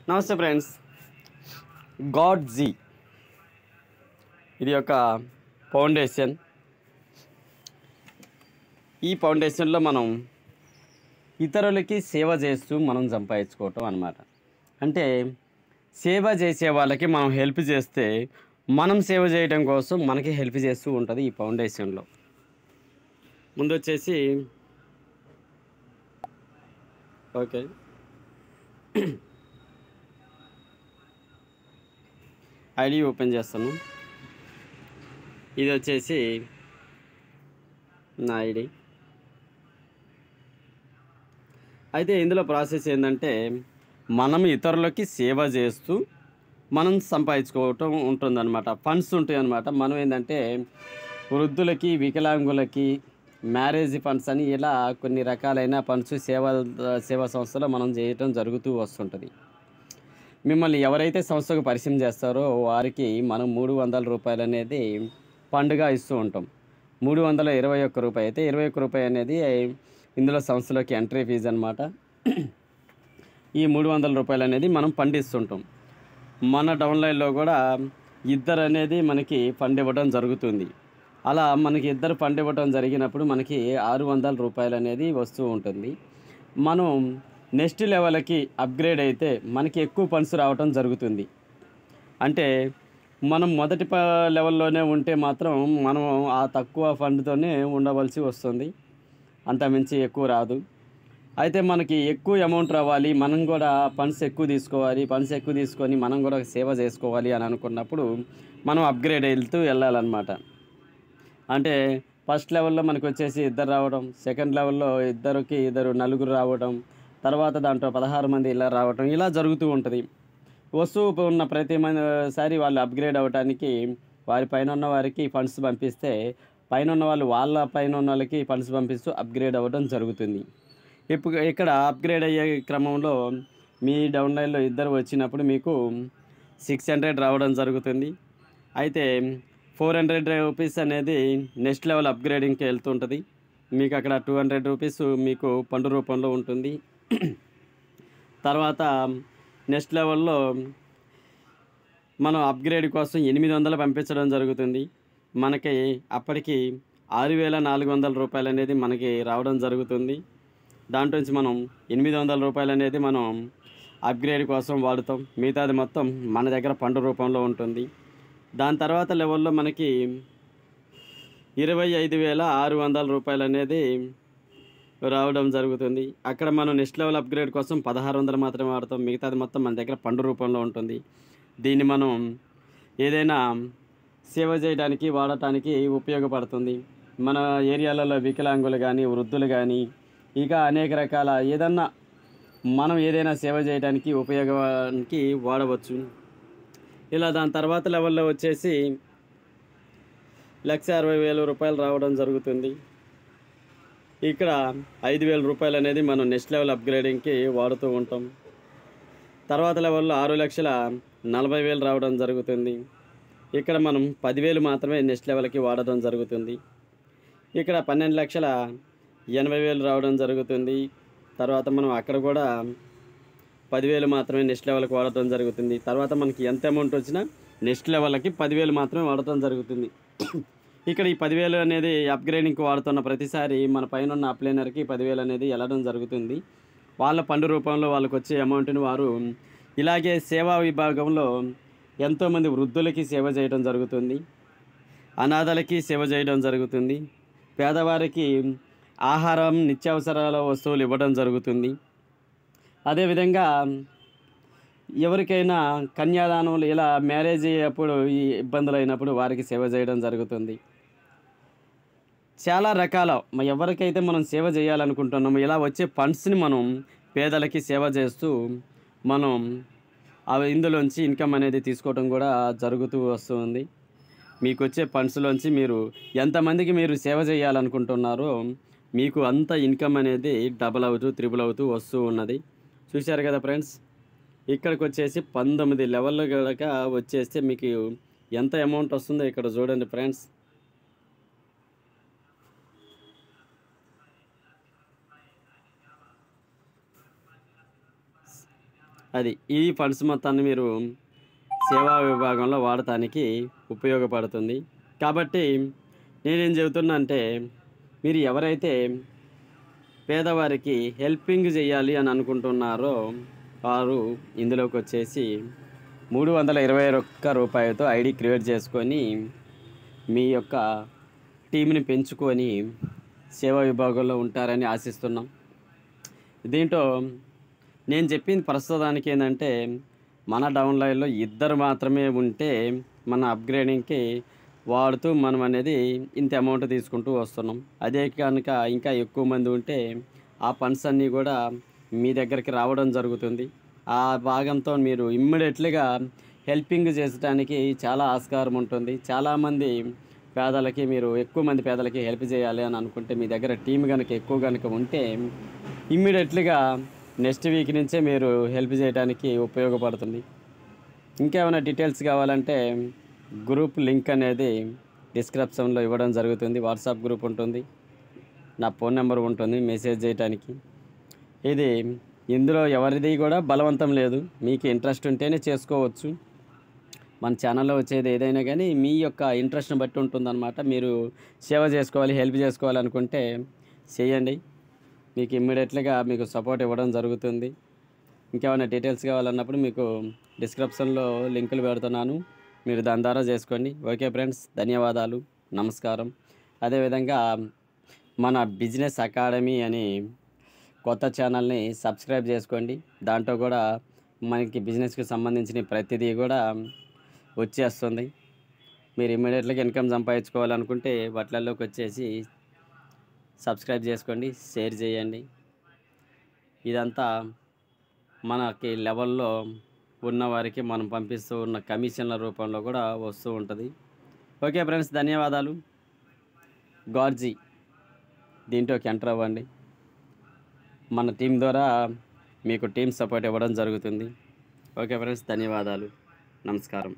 నమస్తే friends. God G ఇది ఒక ఫౌండేషన్. ఈ ఫౌండేషన్లో మనం ఇతరులకి సేవ చేస్తూ మనం సంపాదించుకోవటం అన్నమాట. అంటే సేవ చేసే వాళ్ళకి మనం హెల్ప్ చేస్తే మనం సేవ చేయడం కోసం మనకి హెల్ప్ చేస్తూ ఉంటుంది ఈ ఫౌండేషన్లో. ముందు వచ్చేసి ఓకే, ఐడి ఓపెన్ చేస్తాను. ఇది వచ్చేసి నా ఐడి. అయితే ఇందులో ప్రాసెస్ ఏంటంటే మనం ఇతరులకి సేవ చేస్తూ మనం సంపాదించుకోవటం ఉంటుందన్నమాట. ఫండ్స్ ఉంటాయి అన్నమాట. మనం ఏంటంటే వృద్ధులకి, వికలాంగులకి, మ్యారేజ్ ఫండ్స్ అని ఇలా కొన్ని రకాలైన ఫండ్స్ సేవా సంస్థలో మనం చేయటం జరుగుతూ వస్తుంటుంది. మిమ్మల్ని ఎవరైతే సంస్థకు పరిచయం చేస్తారో వారికి మనం 300 రూపాయలు అనేది ఫండ్గా ఇస్తూ ఉంటాం. 321 రూపాయి అయితే 21 రూపాయి అనేది ఇందులో సంస్థలోకి ఎంట్రీ ఫీజు అనమాట. ఈ 300 రూపాయలు అనేది మనం ఫండ్ ఇస్తుంటాం. మన డౌన్లైన్లో కూడా ఇద్దరు అనేది మనకి ఫండ్ ఇవ్వడం జరుగుతుంది. అలా మనకి ఇద్దరు ఫండ్ ఇవ్వడం జరిగినప్పుడు మనకి 600 రూపాయలు అనేది వస్తూ ఉంటుంది. మనం నెక్స్ట్ లెవెల్కి అప్గ్రేడ్ అయితే మనకి ఎక్కువ ఫండ్స్ రావటం జరుగుతుంది. అంటే మనం మొదటి లెవెల్లోనే ఉంటే మాత్రం మనం ఆ తక్కువ ఫండ్తోనే ఉండవలసి వస్తుంది, అంతమించి ఎక్కువ రాదు. అయితే మనకి ఎక్కువ అమౌంట్ రావాలి, మనం కూడా ఫండ్స్ ఎక్కువ తీసుకోవాలి, ఫండ్స్ ఎక్కువ తీసుకొని మనం కూడా సేవ చేసుకోవాలి అని అనుకున్నప్పుడు మనం అప్గ్రేడ్ వెళ్తూ వెళ్ళాలన్నమాట. అంటే ఫస్ట్ లెవెల్లో మనకు వచ్చేసి ఇద్దరు రావడం, సెకండ్ లెవెల్లో నలుగురు రావడం, తర్వాత దాంట్లో 16 మంది ఇలా రావడం, ఇలా జరుగుతూ ఉంటుంది. వస్తువు ఉన్న ప్రతిసారి వాళ్ళు అప్గ్రేడ్ అవ్వడానికి వారి పైన ఉన్న వారికి ఫండ్స్ పంపిస్తే పైన ఉన్న వాళ్ళు వాళ్ళ పైన ఉన్న వాళ్ళకి ఫండ్స్ పంపిస్తూ అప్గ్రేడ్ అవ్వడం జరుగుతుంది. ఇప్పుడు ఇక్కడ అప్గ్రేడ్ అయ్యే క్రమంలో మీ డౌన్లైన్లో ఇద్దరు వచ్చినప్పుడు మీకు 600 రావడం జరుగుతుంది. అయితే 400 రూపీస్ అనేది నెక్స్ట్ లెవెల్ అప్గ్రేడింగ్కి వెళ్తుంటుంది. మీకు అక్కడ 200 రూపీస్ మీకు పండు రూపంలో ఉంటుంది. తర్వాత నెక్స్ట్ లెవెల్లో మనం అప్గ్రేడ్ కోసం 800 పంపించడం జరుగుతుంది. మనకి అప్పటికి 6400 రూపాయలు అనేది మనకి రావడం జరుగుతుంది. దాంట్లో నుంచి మనం 800 రూపాయలు అనేది మనం అప్గ్రేడ్ కోసం వాడుతాం. మిగతాది మొత్తం మన దగ్గర పండు రూపంలో ఉంటుంది. దాని తర్వాత లెవెల్లో మనకి 25,600 రూపాయలు అనేది రావడం జరుగుతుంది. అక్కడ మనం నెక్స్ట్ లెవెల్ అప్గ్రేడ్ కోసం 1600 మాత్రమే వాడతాం. మిగతాది మొత్తం మన దగ్గర పండు రూపంలో ఉంటుంది. దీన్ని మనం ఏదైనా సేవ చేయడానికి వాడటానికి ఉపయోగపడుతుంది. మన ఏరియాలలో వికలాంగులు కానీ, వృద్ధులు కానీ, ఇక అనేక రకాల మనం ఏదైనా సేవ చేయడానికి ఉపయోగానికి వాడవచ్చు. ఇలా దాని తర్వాత లెవెల్లో వచ్చేసి 1,60,000 రూపాయలు రావడం జరుగుతుంది. ఇక్కడ 5,000 రూపాయలు అనేది మనం నెక్స్ట్ లెవెల్ అప్గ్రేడింగ్కి వాడుతూ ఉంటాం. తర్వాత లెవెల్లో 6,40,000 రావడం జరుగుతుంది. ఇక్కడ మనం 10,000 మాత్రమే నెక్స్ట్ లెవెల్కి వాడడం జరుగుతుంది. ఇక్కడ 12,80,000 రావడం జరుగుతుంది. తర్వాత మనం అక్కడ కూడా 10,000 మాత్రమే నెక్స్ట్ లెవెల్కి వాడటం జరుగుతుంది. తర్వాత మనకి ఎంత అమౌంట్ వచ్చినా నెక్స్ట్ లెవెల్కి 10,000 మాత్రమే వాడటం జరుగుతుంది. ఇక్కడ ఈ 10,000 అనేది అప్గ్రేడింగ్కి వాడుతున్న ప్రతిసారి మన పైన ఉన్న అప్లైనర్కి 10,000 అనేది వెళ్ళడం జరుగుతుంది. వాళ్ళ పండు రూపంలో వాళ్ళకి వచ్చే అమౌంట్ని వారు ఇలాగే సేవా విభాగంలో ఎంతోమంది వృద్ధులకి సేవ చేయడం జరుగుతుంది, అనాథలకి సేవ చేయడం జరుగుతుంది, పేదవారికి ఆహారం, నిత్యావసరాల వస్తువులు ఇవ్వడం జరుగుతుంది. అదేవిధంగా ఎవరికైనా కన్యాదానములు, ఇలా మ్యారేజ్ అప్పుడు ఈ ఇబ్బందులు అయినప్పుడు వారికి సేవ చేయడం జరుగుతుంది. చాలా రకాల ఎవరికైతే మనం సేవ చేయాలనుకుంటున్నామో ఇలా వచ్చే ఫండ్స్ని మనం పేదలకి సేవ చేస్తూ మనం ఇందులోంచి ఇన్కమ్ అనేది తీసుకోవడం కూడా జరుగుతూ వస్తుంది. మీకు వచ్చే ఫండ్స్లోంచి మీరు ఎంతమందికి మీరు సేవ చేయాలనుకుంటున్నారో మీకు అంత ఇన్కమ్ అనేది డబల్ అవుతూ, త్రిబుల్ అవుతూ వస్తూ ఉన్నది. చూశారు కదా ఫ్రెండ్స్. ఇక్కడికి వచ్చేసి 19 లెవెల్లో కనుక వచ్చేస్తే మీకు ఎంత అమౌంట్ వస్తుందో ఇక్కడ చూడండి ఫ్రెండ్స్. అది ఈ ఫండ్స్ మొత్తాన్ని మీరు సేవా విభాగంలో వాడటానికి ఉపయోగపడుతుంది. కాబట్టి నేనేం చెబుతున్నా అంటే, మీరు ఎవరైతే పేదవారికి హెల్పింగ్ చేయాలి అని అనుకుంటున్నారో వారు ఇందులోకి వచ్చేసి రూ. 321 ఐడి క్రియేట్ చేసుకొని మీ యొక్క టీంని పెంచుకొని సేవా విభాగంలో ఉంటారని ఆశిస్తున్నాం. దీంట్లో నేను చెప్పింది ప్రస్తుతానికి ఏంటంటే, మన డౌన్లైన్లో ఇద్దరు మాత్రమే ఉంటే మన అప్గ్రేడింగ్కి వాడుతూ మనం అనేది ఇంత అమౌంట్ తీసుకుంటూ వస్తున్నాం. అదే కనుక ఇంకా ఎక్కువ మంది ఉంటే ఆ ఫండ్స్ అన్నీ కూడా మీ దగ్గరికి రావడం జరుగుతుంది. ఆ భాగంతో మీరు ఇమ్మీడియట్లీగా హెల్పింగ్ చేసడానికి చాలా ఆస్కారం ఉంటుంది. చాలామంది పేదలకి మీరు ఎక్కువ మంది పేదలకి హెల్ప్ చేయాలి అని అనుకుంటే మీ దగ్గర టీం కనుక ఎక్కువ కనుక ఉంటే ఇమ్మీడియట్లీగా నెక్స్ట్ వీక్ నుంచే మీరు హెల్ప్ చేయడానికి ఉపయోగపడుతుంది. ఇంకేమైనా డీటెయిల్స్ కావాలంటే గ్రూప్ లింక్ అనేది డిస్క్రిప్షన్లో ఇవ్వడం జరుగుతుంది. వాట్సాప్ గ్రూప్ ఉంటుంది, నా ఫోన్ నెంబర్ ఉంటుంది మెసేజ్ చేయడానికి. ఇది ఇందులో ఎవరిది కూడా బలవంతం లేదు, మీకు ఇంట్రెస్ట్ ఉంటేనే చేసుకోవచ్చు. మన ఛానల్లో వచ్చేది ఏదైనా కానీ మీ యొక్క ఇంట్రెస్ట్ని బట్టి ఉంటుందన్నమాట. మీరు సేవ చేసుకోవాలి, హెల్ప్ చేసుకోవాలనుకుంటే చేయండి, మీకు ఇమ్మీడియట్లీగా మీకు సపోర్ట్ ఇవ్వడం జరుగుతుంది. ఇంకేమైనా డీటెయిల్స్ కావాలన్నప్పుడు మీకు డిస్క్రిప్షన్లో లింకులు పెడుతున్నాను, మీరు దాని ద్వారా చేసుకోండి. ఓకే ఫ్రెండ్స్, ధన్యవాదాలు, నమస్కారం. అదేవిధంగా మన బిజినెస్ అకాడమీ అని కొత్త ఛానల్ని సబ్స్క్రైబ్ చేసుకోండి. దాంట్లో కూడా మనకి బిజినెస్కి సంబంధించిన ప్రతిదీ కూడా వచ్చేస్తుంది. మీరు ఇమ్మీడియట్గా ఇన్కమ్ సంపాదించుకోవాలనుకుంటే వాటిల్లోకి వచ్చేసి సబ్స్క్రైబ్ చేసుకోండి, షేర్ చేయండి. ఇదంతా మనకి లెవెల్లో ఉన్నవారికి మనం పంపిస్తూ ఉన్న కమిషన్ల రూపంలో కూడా వస్తూ ఉంటుంది. ఓకే ఫ్రెండ్స్, ధన్యవాదాలు. గార్జీ దీంట్లోకి ఎంటర్ అవ్వండి. మన టీం ద్వారా మీకు టీం సపోర్ట్ ఇవ్వడం జరుగుతుంది. ఓకే ఫ్రెండ్స్, ధన్యవాదాలు, నమస్కారం.